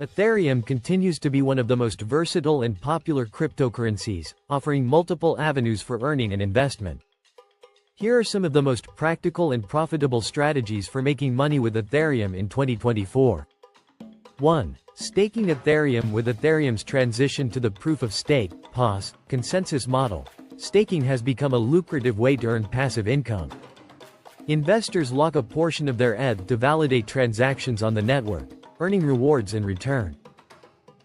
Ethereum continues to be one of the most versatile and popular cryptocurrencies, offering multiple avenues for earning and investment. Here are some of the most practical and profitable strategies for making money with Ethereum in 2024. 1. Staking Ethereum. With Ethereum's transition to the proof-of-stake (POS) consensus model, staking has become a lucrative way to earn passive income. Investors lock a portion of their ETH to validate transactions on the network, earning rewards in return.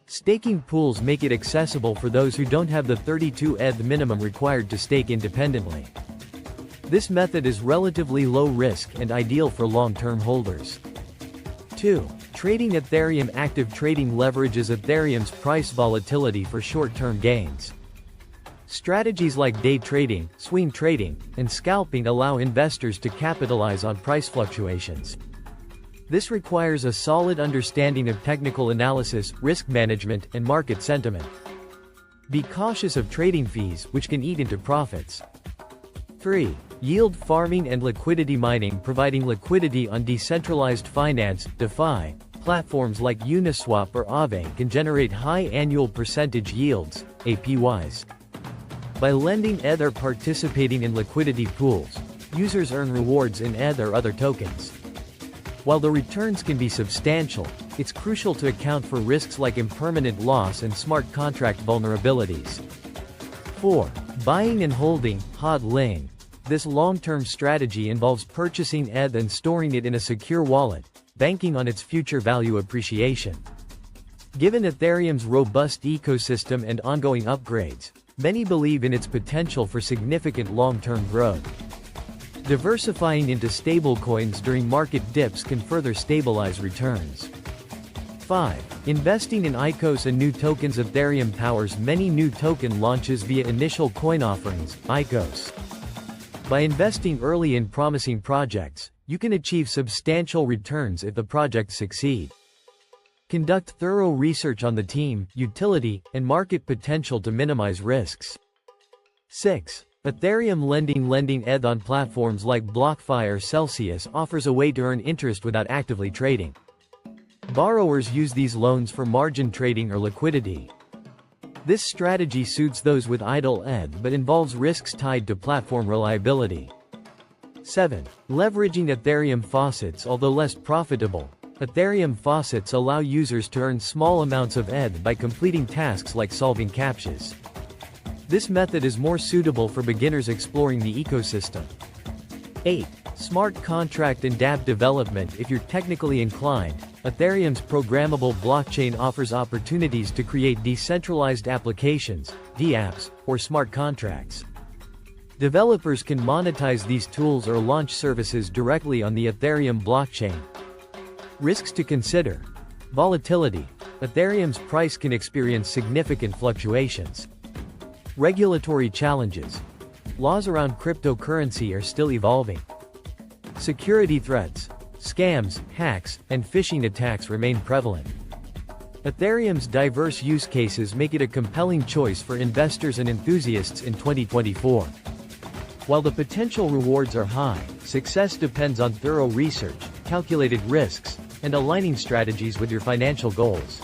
Staking pools make it accessible for those who don't have the 32 ETH minimum required to stake independently. This method is relatively low risk and ideal for long-term holders. 2. Trading Ethereum. Active trading leverages Ethereum's price volatility for short-term gains. Strategies like day trading, swing trading, and scalping allow investors to capitalize on price fluctuations. This requires a solid understanding of technical analysis, risk management, and market sentiment. Be cautious of trading fees, which can eat into profits. 3. Yield farming and liquidity mining. Providing liquidity on decentralized finance (DeFi) platforms like Uniswap or Aave can generate high annual percentage yields (APYs). By lending ETH or participating in liquidity pools, users earn rewards in ETH or other tokens. While the returns can be substantial, it's crucial to account for risks like impermanent loss and smart contract vulnerabilities. 4. Buying and holding (HODLing). This long-term strategy involves purchasing ETH and storing it in a secure wallet, banking on its future value appreciation. Given Ethereum's robust ecosystem and ongoing upgrades, many believe in its potential for significant long-term growth. Diversifying into stablecoins during market dips can further stabilize returns. 5. Investing in ICOs and new tokens. Ethereum powers many new token launches via initial coin offerings, ICOs. By investing early in promising projects, you can achieve substantial returns if the projects succeed. Conduct thorough research on the team, utility, and market potential to minimize risks. 6. Ethereum lending. Lending ETH on platforms like BlockFi or Celsius offers a way to earn interest without actively trading. Borrowers use these loans for margin trading or liquidity. This strategy suits those with idle ETH but involves risks tied to platform reliability. 7. Leveraging Ethereum faucets. Although less profitable, Ethereum faucets allow users to earn small amounts of ETH by completing tasks like solving CAPTCHAs. This method is more suitable for beginners exploring the ecosystem. 8. Smart contract and dApp development. If you're technically inclined, Ethereum's programmable blockchain offers opportunities to create decentralized applications, dApps, or smart contracts. Developers can monetize these tools or launch services directly on the Ethereum blockchain. Risks to consider. Volatility. Ethereum's price can experience significant fluctuations. Regulatory challenges. Laws around cryptocurrency are still evolving. Security threats. Scams, hacks, and phishing attacks remain prevalent. Ethereum's diverse use cases make it a compelling choice for investors and enthusiasts in 2024. While the potential rewards are high, success depends on thorough research, calculated risks, and aligning strategies with your financial goals.